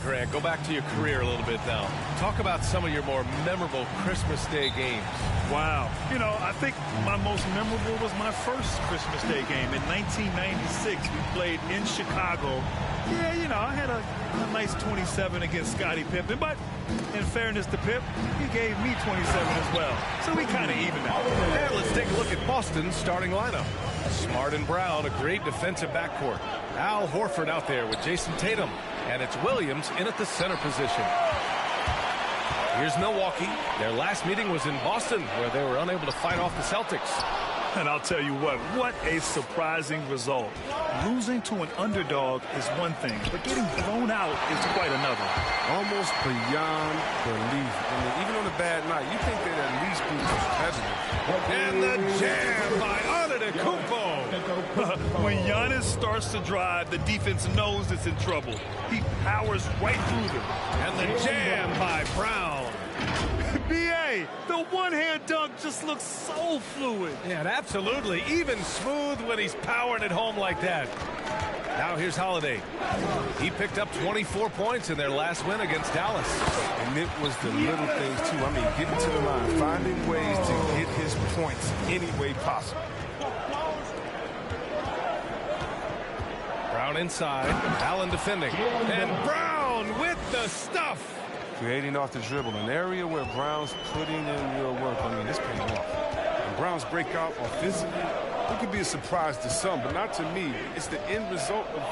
Grant, go back to your career a little bit now. Talk about some of your more memorable Christmas Day games. Wow. You know, I think my most memorable was my first Christmas Day game. In 1996, we played in Chicago. Yeah, you know, I had a nice 27 against Scottie Pippen, but in fairness to Pip, he gave me 27 as well. So we kind of evened out. And let's take a look at Boston's starting lineup. Smart and Brown, a great defensive backcourt. Al Horford out there with Jason Tatum. And it's Williams in at the center position. Here's Milwaukee. Their last meeting was in Boston, where they were unable to fight off the Celtics. And I'll tell you what a surprising result. Losing to an underdog is one thing, but getting blown out is quite another. Almost beyond belief. I mean, even on a bad night, you think they'd at least be competitive. And the jam by Antetokounmpo. When Giannis starts to drive, the defense knows it's in trouble. He powers right through them. And the jam by Brown. B.A., the one-hand dunk just looks so fluid. Yeah, absolutely. Even smooth when he's powering it home like that. Now here's Holiday. He picked up 24 points in their last win against Dallas. And it was the little things, too. I mean, getting to the line, finding ways to get his points any way possible. Brown inside. Allen defending. And Brown with the stuff. Creating off the dribble, an area where Brown's putting in real work. I mean, it's paying off. And Brown's breakout offensively, it could be a surprise to some, but not to me. It's the end result of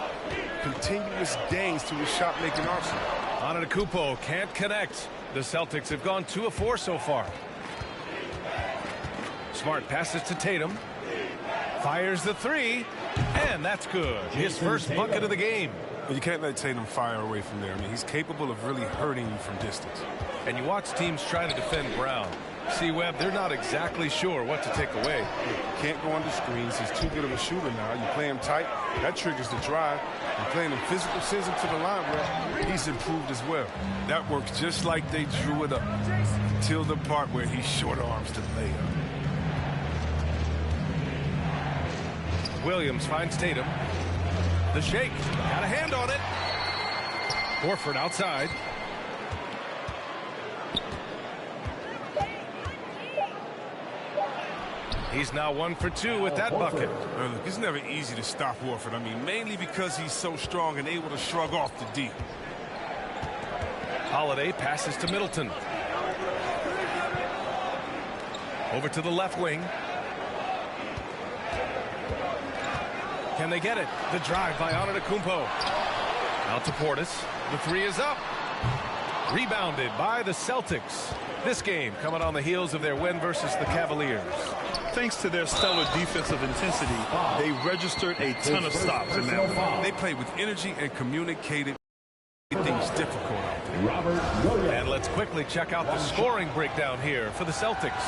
continuous gains to his shot-making arsenal. Antetokounmpo can't connect. The Celtics have gone 2 of 4 so far. Smart passes to Tatum. Fires the three, and that's good. His first bucket of the game. But you can't let Tatum fire away from there. I mean, he's capable of really hurting you from distance. And you watch teams try to defend Brown. See, Webb, they're not exactly sure what to take away. You can't go under screens. He's too good of a shooter now. You play him tight, that triggers the drive. And playing him physical sends him to the line where he's improved as well. That works just like they drew it up until the part where he short arms the layup. Williams finds Tatum. The shake. Got a hand on it. Horford outside. He's now 1 for 2 with that bucket. Look, it's never easy to stop Horford. I mean, mainly because he's so strong and able to shrug off the D. Holiday passes to Middleton. Over to the left wing. Can they get it? The drive by Antetokounmpo. Out to Portis. The three is up. Rebounded by the Celtics. This game coming on the heels of their win versus the Cavaliers. Thanks to their stellar defensive intensity, they registered a ton of stops in that one. They played with energy and communicated things difficult out there. And let's quickly check out the scoring breakdown here for the Celtics.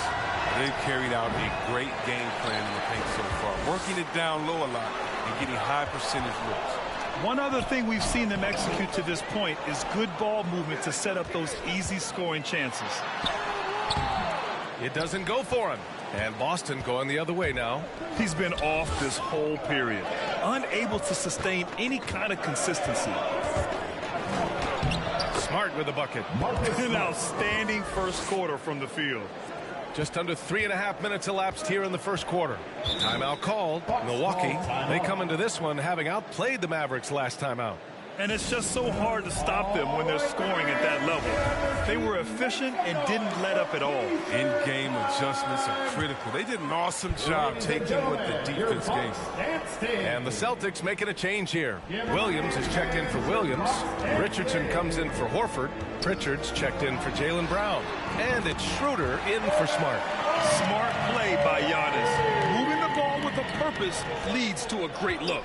They've carried out a great game plan in the paint so far, working it down low a lot and getting high percentage looks. One other thing we've seen them execute to this point is good ball movement to set up those easy scoring chances. It doesn't go for him. And Boston going the other way now. He's been off this whole period, unable to sustain any kind of consistency. Smart with the bucket. An outstanding first quarter from the field. Just under 3.5 minutes elapsed here in the first quarter. Timeout called. Milwaukee, they come into this one having outplayed the Mavericks last time out. And it's just so hard to stop them when they're scoring at that level. They were efficient and didn't let up at all. In-game adjustments are critical. They did an awesome job taking what the defense gave. And the Celtics making a change here. Williams is checked in for Williams. Richardson comes in for Horford. Pritchard's checked in for Jaylen Brown. And it's Schroeder in for Smart. Smart play by Giannis. Moving the ball with a purpose leads to a great look.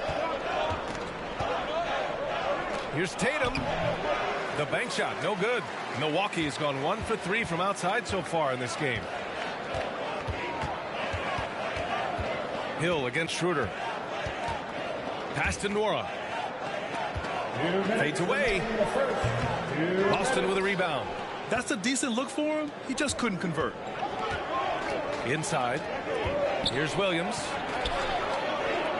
Here's Tatum. The bank shot, no good. Milwaukee has gone 1 for 3 from outside so far in this game. Hill against Schroeder. Pass to Nora. Fades away. Boston with a rebound. That's a decent look for him. He just couldn't convert. Inside. Here's Williams.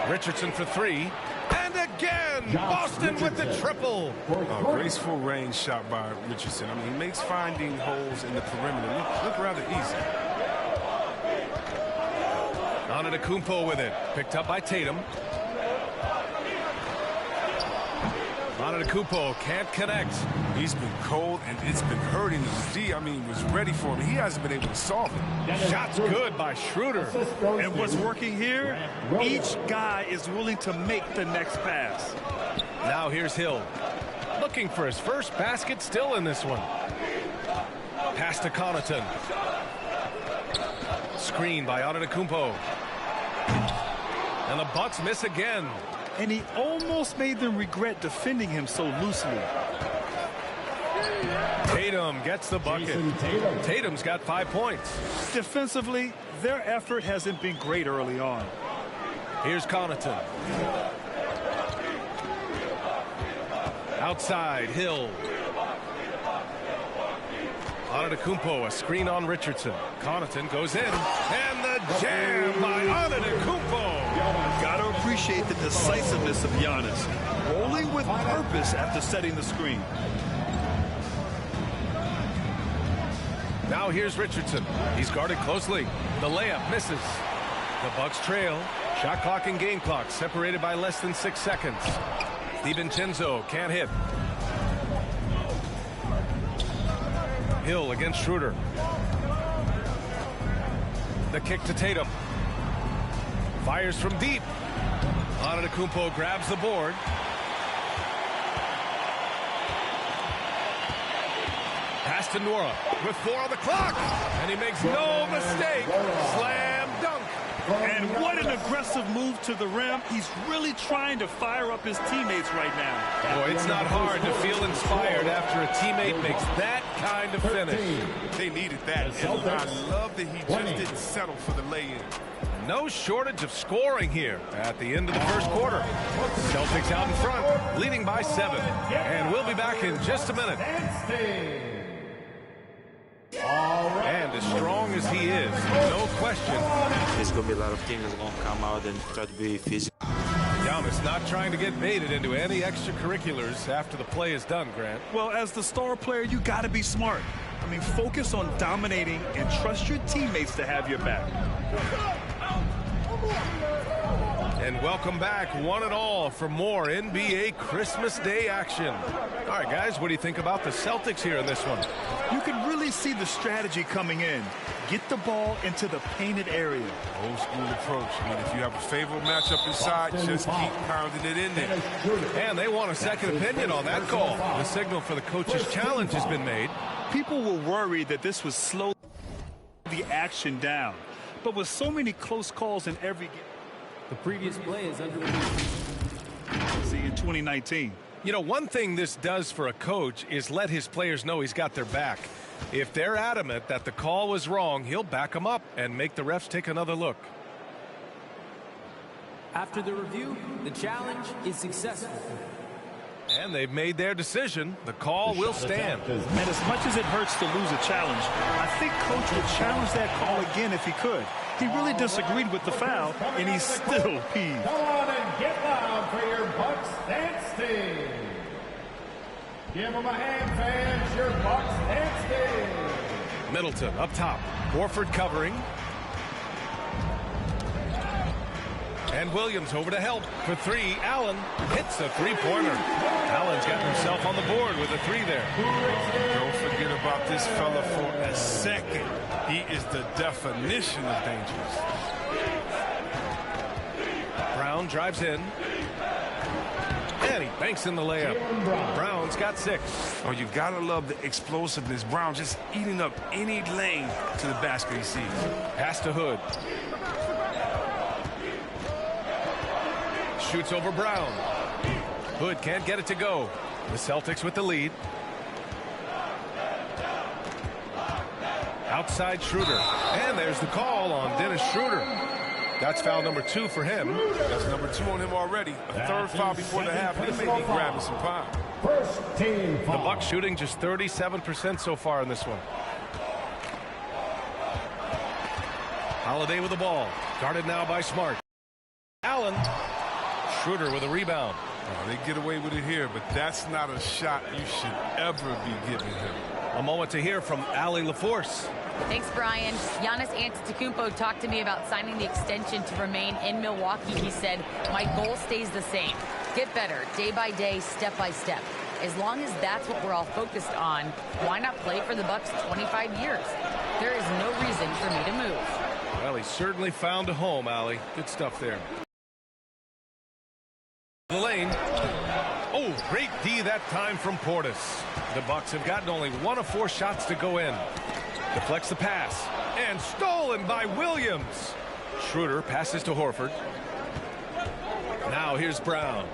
Richardson for 3. And again. Boston with the triple. A graceful range shot by Richardson. I mean, he makes finding holes in the perimeter look rather easy. Antetokounmpo with it. Picked up by Tatum. Antetokounmpo can't connect. He's been cold, and it's been hurting him. D, I mean, was ready for him. He hasn't been able to solve it. Shot's good by Schroeder. And what's working here, each guy is willing to make the next pass. Now here's Hill. Looking for his first basket still in this one. Pass to Connaughton. Screen by Antetokounmpo. And the Bucks miss again. And he almost made them regret defending him so loosely. Tatum gets the bucket. Tatum's got 5 points. Defensively, their effort hasn't been great early on. Here's Connaughton. Outside, Hill. Antetokounmpo, a screen on Richardson. Connaughton goes in. And the jam by Antetokounmpo. Gotta appreciate the decisiveness of Giannis. Rolling with purpose after setting the screen. Now here's Richardson. He's guarded closely. The layup misses. The Bucks trail. Shot clock and game clock separated by less than 6 seconds. DiVincenzo can't hit. Hill against Schroeder. The kick to Tatum. Fires from deep. Antetokounmpo grabs the board. Pass to Nora with 4 on the clock. And he makes no mistake. Slam dunk. And what an aggressive move to the rim. He's really trying to fire up his teammates right now. Boy, it's not hard to feel inspired after a teammate makes that kind of finish. They needed that. And I love that he just didn't settle for the lay-in. No shortage of scoring here at the end of the first quarter. Celtics out in front, leading by 7. And we'll be back in just a minute. And as strong as he is, no question. There's going to be a lot of teams that's going to come out and try to be physical. Giannis not trying to get baited into any extracurriculars after the play is done, Grant. Well, as the star player, you got to be smart. I mean, focus on dominating and trust your teammates to have your back. And welcome back, one and all, for more NBA Christmas Day action. All right, guys, what do you think about the Celtics here in this one? You can really see the strategy coming in. Get the ball into the painted area. Old school approach. I mean, if you have a favorable matchup inside, just keep pounding it in there. And they want a second opinion on that call. The signal for the coach's challenge has been made. People were worried that this would slow the action down. But with so many close calls in every game, the previous play is under see in 2019. You know, one thing this does for a coach is let his players know he's got their back. If they're adamant that the call was wrong, he'll back them up and make the refs take another look. After the review, the challenge is successful. And they've made their decision. The call will stand. And as much as it hurts to lose a challenge, I think Coach would challenge that call again if he could. He really disagreed with the foul, and he's still peeved. Come on and get loud for your Bucks dance team. Give them a hand, fans. Your Bucks dance team. Middleton up top. Horford covering. And Williams over to help for 3. Allen hits a three-pointer. Allen's got himself on the board with a 3 there. Don't forget about this fella for a second. He is the definition of dangerous. Brown drives in. And he banks in the layup. Brown's got 6. Oh, you gotta love the explosiveness. Brown just eating up any lane to the basket he sees. Pass to Hood. Shoots over Brown. Hood can't get it to go. The Celtics with the lead. Outside Schroeder. And there's the call on Dennis Schroeder. That's foul number 2 for him. That's number 2 on him already. A third foul before the half. He may be grabbing some power. First team foul. The Bucks shooting just 37% so far in this one. Holiday with the ball. Guarded now by Smart. Allen. Schroeder with a rebound. Oh, they get away with it here, but that's not a shot you should ever be giving him. A moment to hear from Allie LaForce. Thanks, Brian. Giannis Antetokounmpo talked to me about signing the extension to remain in Milwaukee. He said, my goal stays the same. Get better, day by day, step by step. As long as that's what we're all focused on, why not play for the Bucks 25 years? There is no reason for me to move. Well, he certainly found a home, Allie. Good stuff there. The lane. Oh, great D that time from Portis. The Bucks have gotten only 1 of 4 shots to go in. Deflects the pass. And stolen by Williams. Schroeder passes to Horford. Now here's Brown.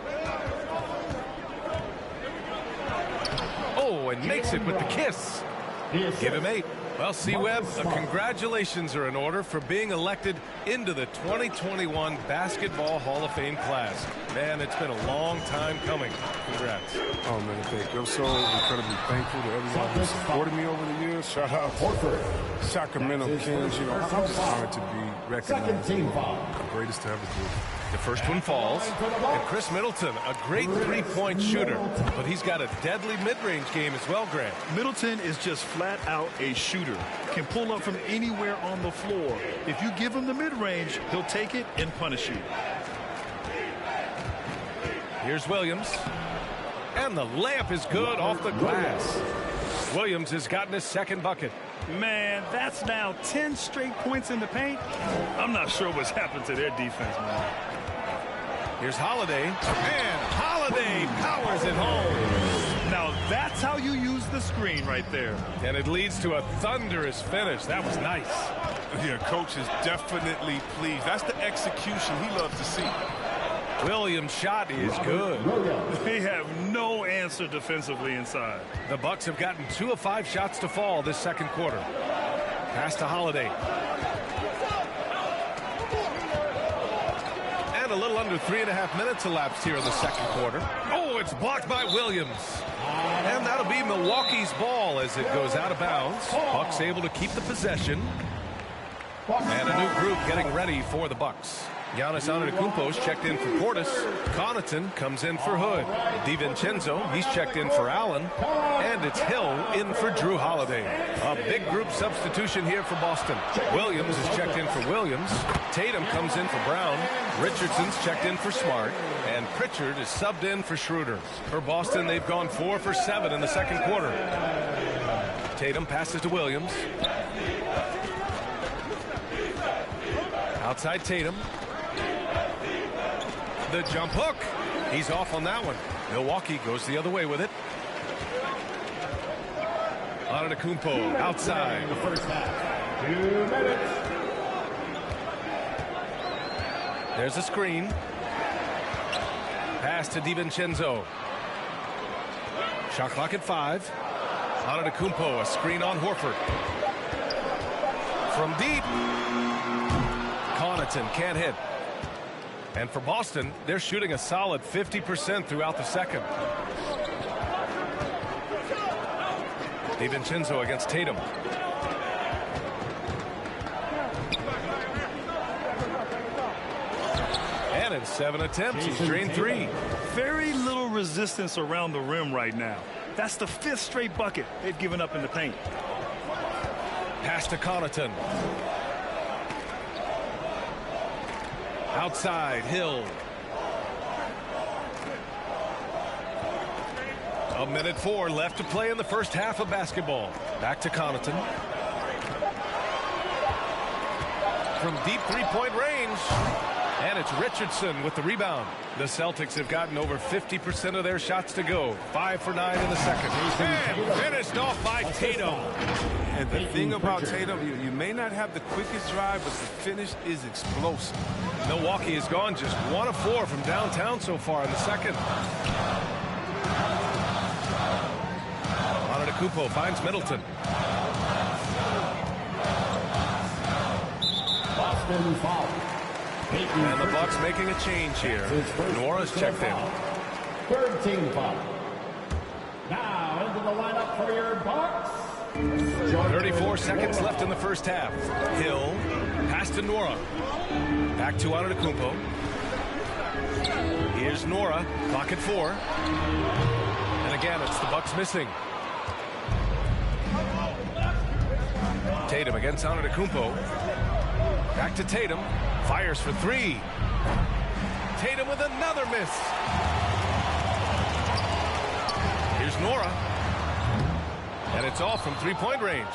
Oh, and makes it with the kiss. Give him 8. Well, C-Web, congratulations are in order for being elected into the 2021 Basketball Hall of Fame class. Man, it's been a long time coming. Congrats. Oh, man, thank you. I'm so incredibly thankful to everyone who supported me over the years. Shout out to Sacramento Kings. You know, I'm just honored to be recognized. The greatest to ever do. The first one falls, and Chris Middleton, a great three-point shooter, but he's got a deadly mid-range game as well, Grant. Middleton is just flat out a shooter. Can pull up from anywhere on the floor. If you give him the mid-range, he'll take it and punish you. Here's Williams, and the layup is good off the glass. Williams has gotten his second bucket. Man, that's now 10 straight points in the paint. I'm not sure what's happened to their defense, man. Here's Holiday, and Holiday powers it home. Now that's how you use the screen right there. And it leads to a thunderous finish. That was nice. Yeah, coach is definitely pleased. That's the execution he loves to see. Williams' shot is good. They have no answer defensively inside. The Bucks have gotten 2 of 5 shots to fall this second quarter. Pass to Holiday. And a little under 3.5 minutes elapsed here in the second quarter. Oh, it's blocked by Williams. And that'll be Milwaukee's ball as it goes out of bounds. Bucks able to keep the possession. And a new group getting ready for the Bucks. Giannis Antetokounmpo's checked in for Portis. Connaughton comes in for Hood. DiVincenzo, he's checked in for Allen. And it's Hill in for Drew Holiday. A big group substitution here for Boston. Williams is checked in for Williams. Tatum comes in for Brown. Richardson's checked in for Smart. And Pritchard is subbed in for Schroeder. For Boston, they've gone 4 for 7 in the second quarter. Tatum passes to Williams. Outside Tatum. The jump hook. He's off on that one. Milwaukee goes the other way with it. Antetokounmpo outside. The first half. 2 minutes. There's a screen. Pass to DiVincenzo. Shot clock at 5. Antetokounmpo, a screen on Horford. From deep. Connaughton can't hit. And for Boston, they're shooting a solid 50% throughout the second. DiVincenzo against Tatum. And in 7 attempts, he's drained 3. Very little resistance around the rim right now. That's the 5th straight bucket they've given up in the paint. Pass to Connaughton. Outside, Hill. A minute 4 left to play in the first half of basketball. Back to Connaughton. From deep three-point range. And it's Richardson with the rebound. The Celtics have gotten over 50% of their shots to go. 5 for 9 in the second. And finished off by Tatum. And the thing about Tatum, you may not have the quickest drive, but the finish is explosive. Milwaukee has gone just 1 of 4 from downtown so far in the second. Antetokounmpo finds Middleton. Boston foul. And the Bucks making a change here. Nora's checked in. 3rd team foul. Now into the lineup for your Bucks. 34 seconds left in the first half. Hill, pass to Nora. Back to Antetokounmpo. Here's Nora, clock at 4. And again, it's the Bucks missing. Tatum against Antetokounmpo. Back to Tatum. Fires for 3. Tatum with another miss. Here's Nora. And it's off from 3-point range.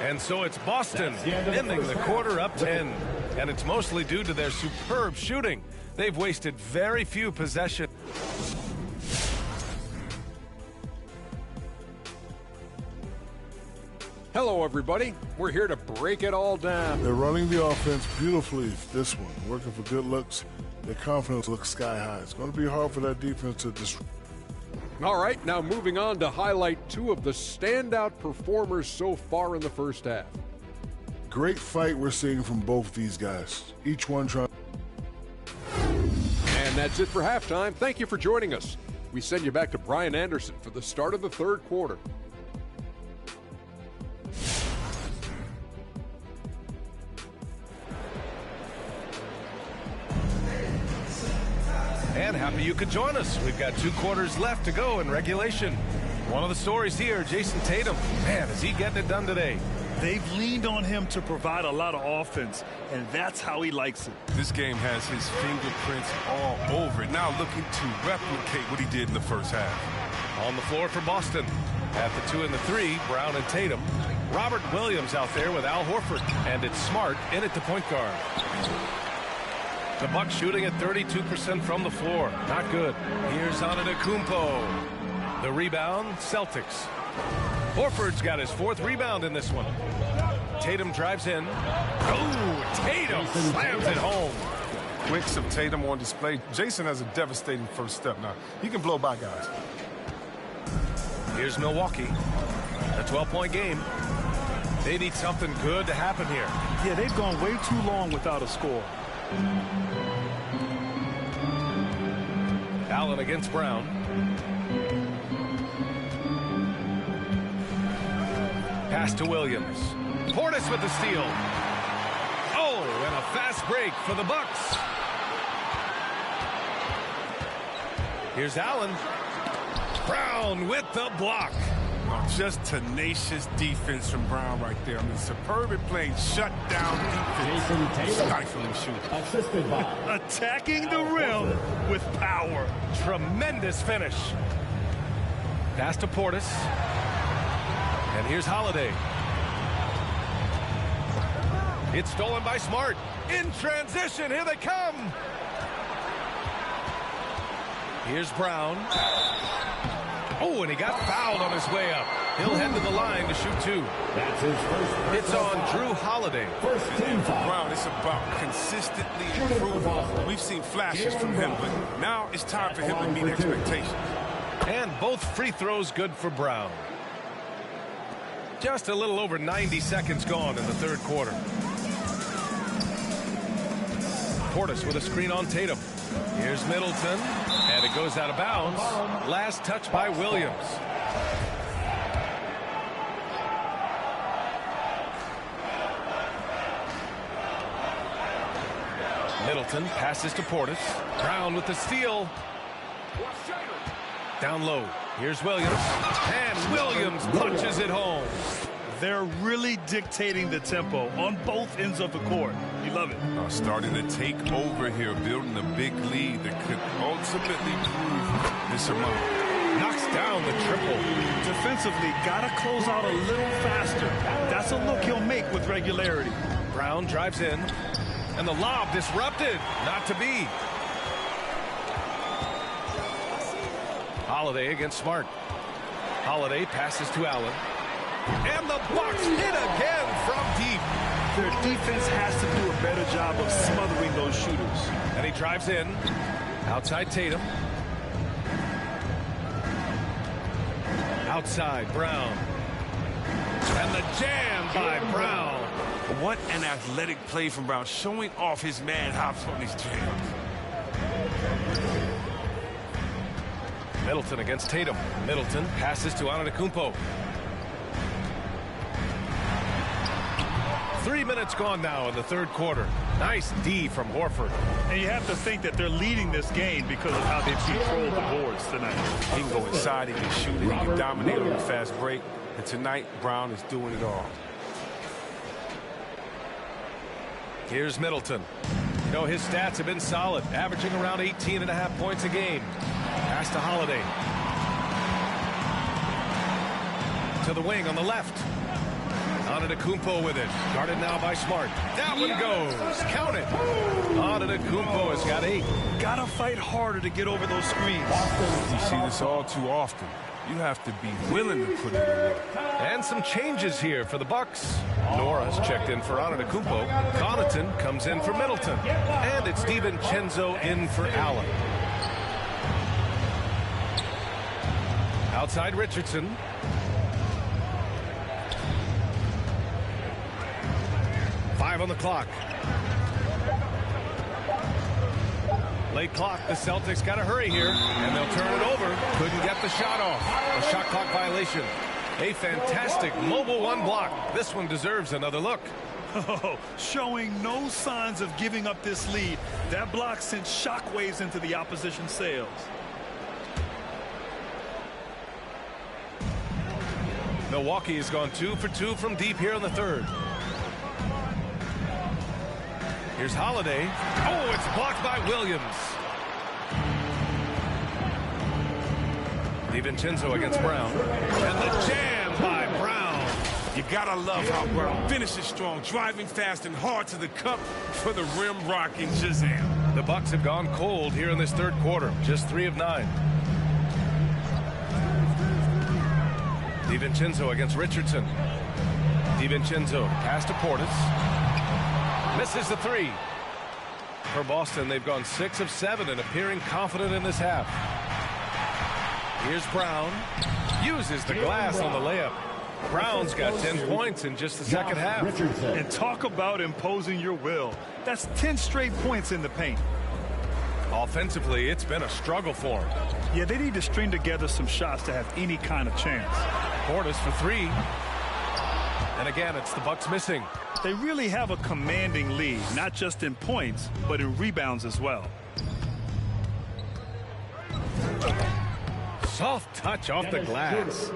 And so it's Boston ending the quarter up 10. And it's mostly due to their superb shooting. They've wasted very few possessions. Hello, everybody. We're here to break it all down. They're running the offense beautifully, this one. Working for good looks. Their confidence looks sky high. It's going to be hard for that defense to disrupt. All right, now moving on to highlight 2 of the standout performers so far in the first half. Great fight we're seeing from both these guys. Each one trying. And that's it for halftime. Thank you for joining us. We send you back to Brian Anderson for the start of the third quarter. And happy you could join us. We've got 2 quarters left to go in regulation. One of the stories here, Jason Tatum. Man, is he getting it done today? They've leaned on him to provide a lot of offense, and that's how he likes it. This game has his fingerprints all over it. Now looking to replicate what he did in the first half. On the floor for Boston. At the 2 and the 3, Brown and Tatum. Robert Williams out there with Al Horford. And it's Smart in at the point guard. The Bucks shooting at 32% from the floor. Not good. Here's Antetokounmpo. The rebound, Celtics. Horford's got his 4th rebound in this one. Tatum drives in. Oh, Tatum slams it home. Quicks of Tatum on display. Jason has a devastating first step now. He can blow by guys. Here's Milwaukee. A 12-point game. They need something good to happen here. Yeah, they've gone way too long without a score. Allen against Brown. Pass to Williams. Portis with the steal. Oh, and a fast break for the Bucks. Here's Allen. Brown with the block. Just tenacious defense from Brown right there. I mean, superb at playing shutdown defense. Stifling shooting. Attacking the rim with power. Tremendous finish. Pass to Portis. And here's Holiday. It's stolen by Smart. In transition, here they come. Here's Brown. Oh, and he got fouled on his way up. He'll head to the line to shoot 2. That's his first. It's on Drew Holiday. First team foul. Brown, it's about consistently improving. We've seen flashes from him, but now it's time for him to meet expectations. And both free throws good for Brown. Just a little over 90 seconds gone in the third quarter. Portis with a screen on Tatum. Here's Middleton, and it goes out of bounds. Last touch by Williams. Middleton passes to Portis. Brown with the steal. Down low. Here's Williams. And Williams punches it home. They're really dictating the tempo on both ends of the court. You love it. Starting to take over here, building a big lead that could ultimately prove this amount. Knocks down the triple. Defensively, got to close out a little faster. That's a look he'll make with regularity. Brown drives in. And the lob disrupted. Not to be. Holiday against Smart. Holiday passes to Allen. And the Bucks hit again from deep. Their defense has to do a better job of smothering those shooters. And he drives in. Outside Tatum. Outside Brown. And the jam by Brown. What an athletic play from Brown, showing off his man hops on these jams. Middleton against Tatum. Middleton passes to Antetokounmpo. 3 minutes gone now in the third quarter. Nice D from Horford. And you have to think that they're leading this game because of how they've controlled the boards tonight. He can go inside, he can shoot it, he can dominate on the fast break. And tonight, Brown is doing it all. Here's Middleton. You know, his stats have been solid, averaging around 18.5 points a game. Pass to Holiday. To the wing on the left. Antetokounmpo with it. Guarded now by Smart. That one goes. Count it. Antetokounmpo has got 8. Gotta fight harder to get over those screens. You see this all too often. You have to be willing to put it in there. And some changes here for the Bucks. Nora's checked in for Antetokounmpo. Connaughton comes in for Middleton. And it's DiVincenzo in for Allen. Outside Richardson. Five on the clock. Late clock. The Celtics got to hurry here, and they'll turn it over. Couldn't get the shot off. A shot clock violation. A fantastic mobile one block. This one deserves another look. Oh, showing no signs of giving up this lead. That block sent shockwaves into the opposition sails. Milwaukee has gone 2 for 2 from deep here in the third. Here's Holiday. Oh, it's blocked by Williams. DiVincenzo against Brown. And the jam by Brown. You gotta love how Brown finishes strong, driving fast and hard to the cup for the rim rocking Shazam. The Bucks have gone cold here in this third quarter. Just 3 of 9. DiVincenzo against Richardson. DiVincenzo pass to Portis. Misses the 3. For Boston, they've gone 6 of 7 and appearing confident in this half. Here's Brown. Uses the glass on the layup. Brown's got 10 points in just the second half. And talk about imposing your will. That's 10 straight points in the paint. Offensively, it's been a struggle for him. Yeah, they need to string together some shots to have any kind of chance. Portis for 3. And again, it's the Bucks missing. They really have a commanding lead, not just in points, but in rebounds as well. Soft touch off the glass.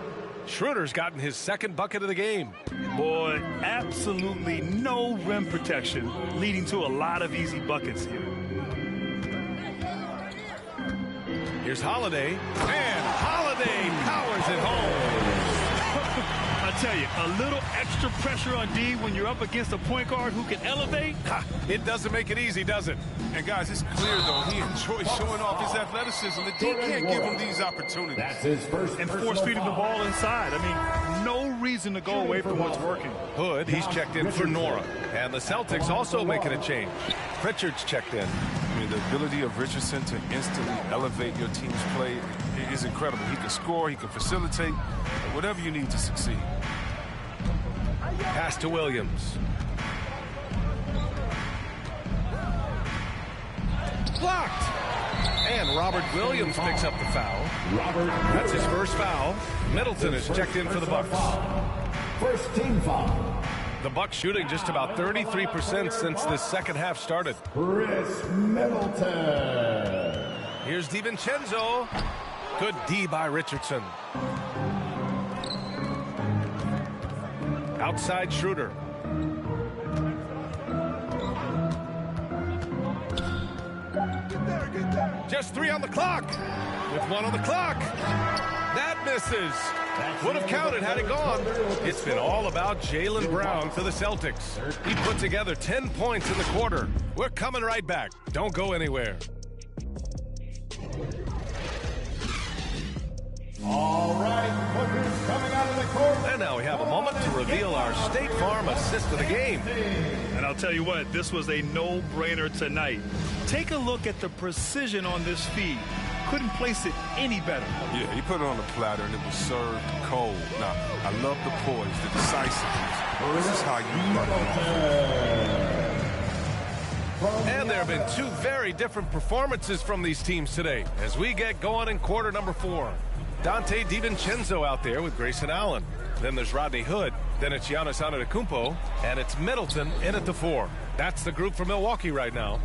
Schroeder's gotten his second bucket of the game. Boy, absolutely no rim protection, leading to a lot of easy buckets here. Here's Holiday, and Holiday powers it home. I tell you, a little extra pressure on D when you're up against a point guard who can elevate. It doesn't make it easy, does it? And guys, it's clear though he enjoys showing off his athleticism. The D can't give him these opportunities. That's his first and force feeding the ball inside. I mean, no reason to go away from what's working. Hood, he's checked in for Nora. And the Celtics also making a change. Pritchard's checked in. I mean, the ability of Richardson to instantly elevate your team's play is incredible. He can score, he can facilitate, whatever you need to succeed. Pass to Williams. Blocked. And Robert Williams picks up the foul. That's his first foul. Middleton is checked in for the Bucks. First team foul. The Bucks shooting just about 33% since this second half started. Chris Middleton. Here's DiVincenzo. Good D by Richardson. Outside Schroeder. Just 3 on the clock. With 1 on the clock. That misses. Would have counted had it gone. It's been all about Jaylen Brown for the Celtics. He put together 10 points in the quarter. We're coming right back. Don't go anywhere. All right, Booker's coming out of the court. And now we have a moment to reveal our State Farm assist of the game. And I'll tell you what, this was a no-brainer tonight. Take a look at the precision on this feed. Couldn't place it any better. Yeah, he put it on the platter and it was served cold. Now, I love the poise, the decisiveness. This is how you run it. And there have been 2 very different performances from these teams today as we get going in quarter number 4. Dante DiVincenzo out there with Grayson Allen. Then there's Rodney Hood Then it's Giannis Antetokounmpo, and it's Middleton in at the 4. That's the group for Milwaukee right now.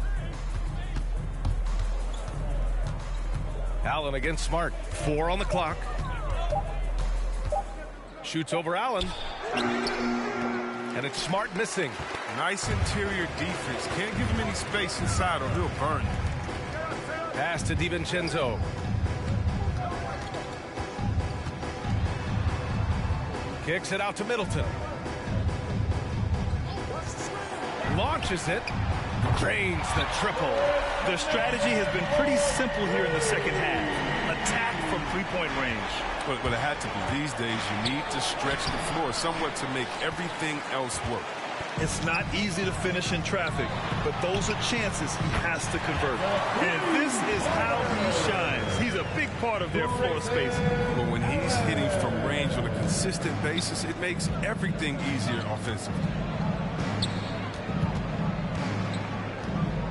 Allen against Smart. 4 on the clock. Shoots over Allen. And it's Smart missing. Nice interior defense. Can't give him any space inside or he'll burn you. Pass to DiVincenzo. Kicks it out to Middleton. Launches it. Drains the triple. Their strategy has been pretty simple here in the second half. Attack from three-point range. But it had to be. These days, you need to stretch the floor somewhat to make everything else work. It's not easy to finish in traffic, but those are chances he has to convert. And this is how he shines. He's a big part of their floor space. But when he's hitting from range on a consistent basis, it makes everything easier offensively.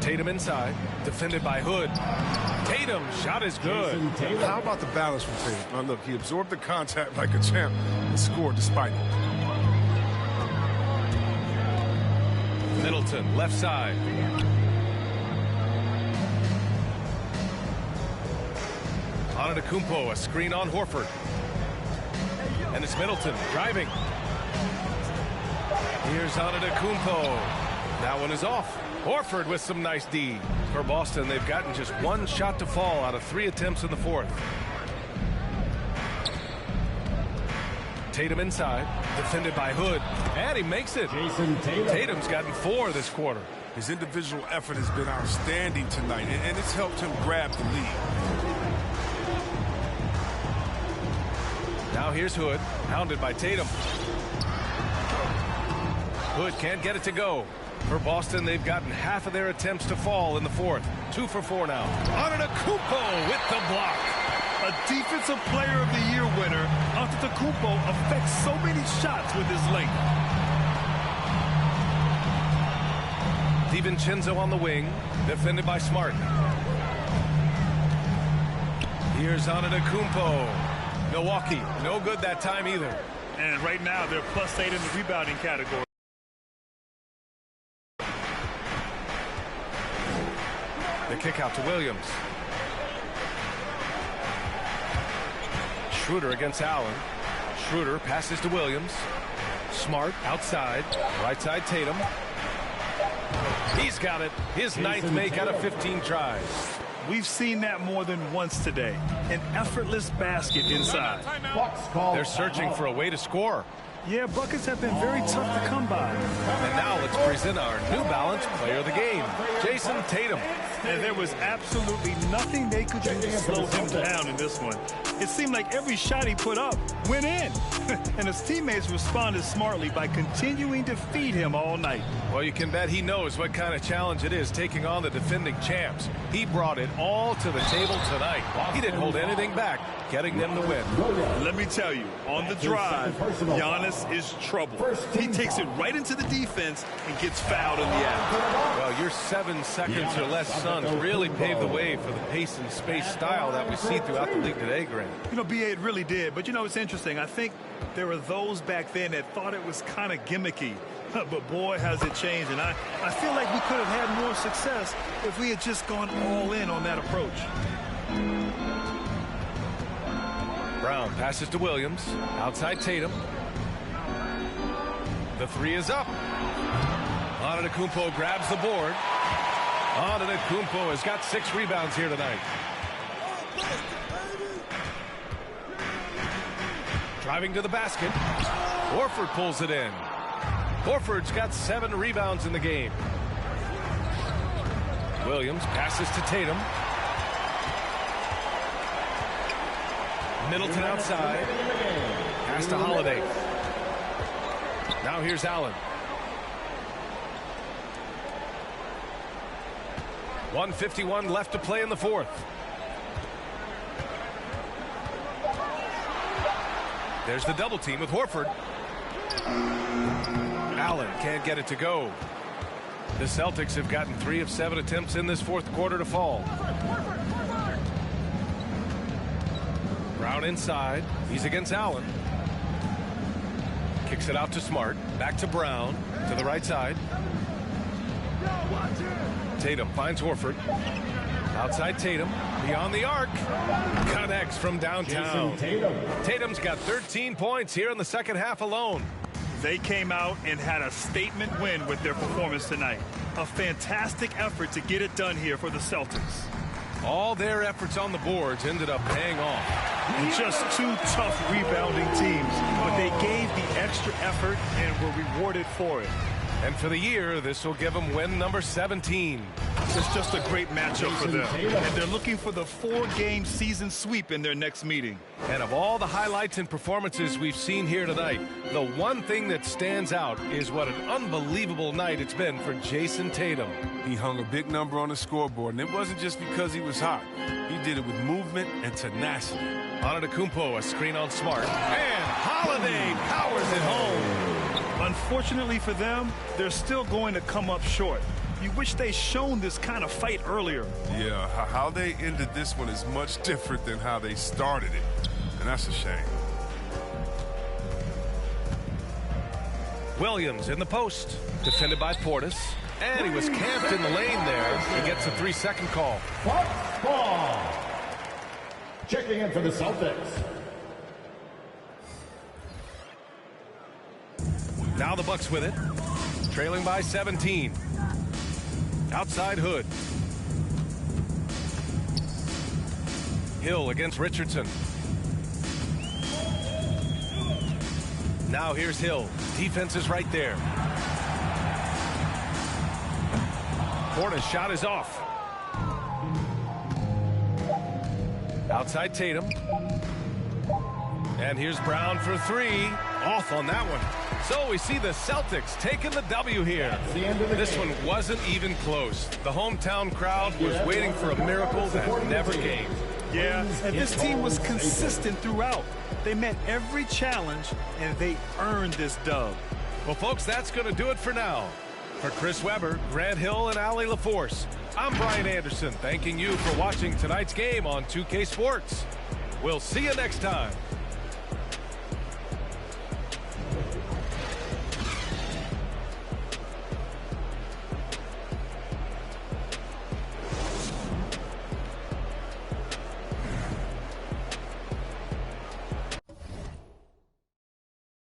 Tatum inside, defended by Hood. Tatum, shot is good. How about the balance from Tatum? Now look, he absorbed the contact like a champ and scored despite it. Middleton, left side. Antetokounmpo, a screen on Horford. And it's Middleton driving. Here's Antetokounmpo. That one is off. Horford with some nice D. For Boston, they've gotten just one shot to fall out of 3 attempts in the 4th. Tatum inside, defended by Hood, and he makes it. Tatum's gotten 4 this quarter. His individual effort has been outstanding tonight, and it's helped him grab the lead. Now here's Hood, hounded by Tatum. Hood can't get it to go. For Boston, they've gotten half of their attempts to fall in the 4th. 2 for 4 now. Antetokounmpo with the block. A Defensive Player of the Year winner, Antetokounmpo affects so many shots with his length. DiVincenzo on the wing, defended by Smart. Here's Antetokounmpo. Milwaukee, no good that time either. And right now, they're +8 in the rebounding category. The kick out to Williams. Schroeder against Allen. Schroeder passes to Williams. Smart outside. Right side Tatum. He's got it. His 9th make out of 15 tries. We've seen that more than once today. An effortless basket inside. They're searching for a way to score. Yeah, buckets have been very tough to come by. And now let's present our New Balance Player of the Game, Jason Tatum. And there was absolutely nothing they could do to slow him down in this one. It seemed like every shot he put up went in. And his teammates responded smartly by continuing to feed him all night. Well, you can bet he knows what kind of challenge it is taking on the defending champs. He brought it all to the table tonight. He didn't hold anything back, getting them the win. Let me tell you, on the drive, Giannis is trouble. He takes it right into the defense and gets fouled in the act. Well, your 7 seconds or less Suns really paved the way for the pace and space style that we see throughout the league today, Grant. You know, B.A., it really did. But, you know, it's interesting. I think there were those back then that thought it was kind of gimmicky. But, boy, has it changed. And I feel like we could have had more success if we had just gone all in on that approach. Brown passes to Williams. Outside Tatum. The 3 is up. Antetokounmpo grabs the board. Antetokounmpo has got 6 rebounds here tonight. Driving to the basket. Horford pulls it in. Horford's got 7 rebounds in the game. Williams passes to Tatum. Middleton outside. Pass to Holiday. Now here's Allen. 1:51 left to play in the 4th. There's the double team with Horford. Allen can't get it to go. The Celtics have gotten 3 of 7 attempts in this 4th quarter to fall. Brown inside. He's against Allen. Kicks it out to Smart. Back to Brown. To the right side. Tatum finds Horford. Outside Tatum. Beyond the arc. Connects from downtown. Tatum's got 13 points here in the second half alone. They came out and had a statement win with their performance tonight. A fantastic effort to get it done here for the Celtics. All their efforts on the boards ended up paying off. Just two tough rebounding teams, but they gave the extra effort and were rewarded for it. And for the year, this will give them win number 17. It's just a great matchup for them. And they're looking for the 4-game season sweep in their next meeting. And of all the highlights and performances we've seen here tonight, the one thing that stands out is what an unbelievable night it's been for Jason Tatum. He hung a big number on the scoreboard, and it wasn't just because he was hot. He did it with movement and tenacity. Antetokounmpo, a screen on Smart. And Holiday powers it home. Unfortunately for them, they're still going to come up short. You wish they shown this kind of fight earlier. Yeah, how they ended this one is much different than how they started it. And that's a shame. Williams in the post. Defended by Portis. And he was camped in the lane there. He gets a 3-second call. Bucks ball. Checking in for the Celtics. Now the Bucks with it. Trailing by 17. Outside Hood. Hill against Richardson. Now here's Hill. Defense is right there. Portis' shot is off. Outside Tatum. And here's Brown for 3. Off on that one. So we see the Celtics taking the W here. This one wasn't even close. The hometown crowd was waiting for a miracle that never came. Yeah, and this team was consistent throughout. They met every challenge, and they earned this dub. Well, folks, that's going to do it for now. For Chris Webber, Grant Hill, and Allie LaForce, I'm Brian Anderson, thanking you for watching tonight's game on 2K Sports. We'll see you next time.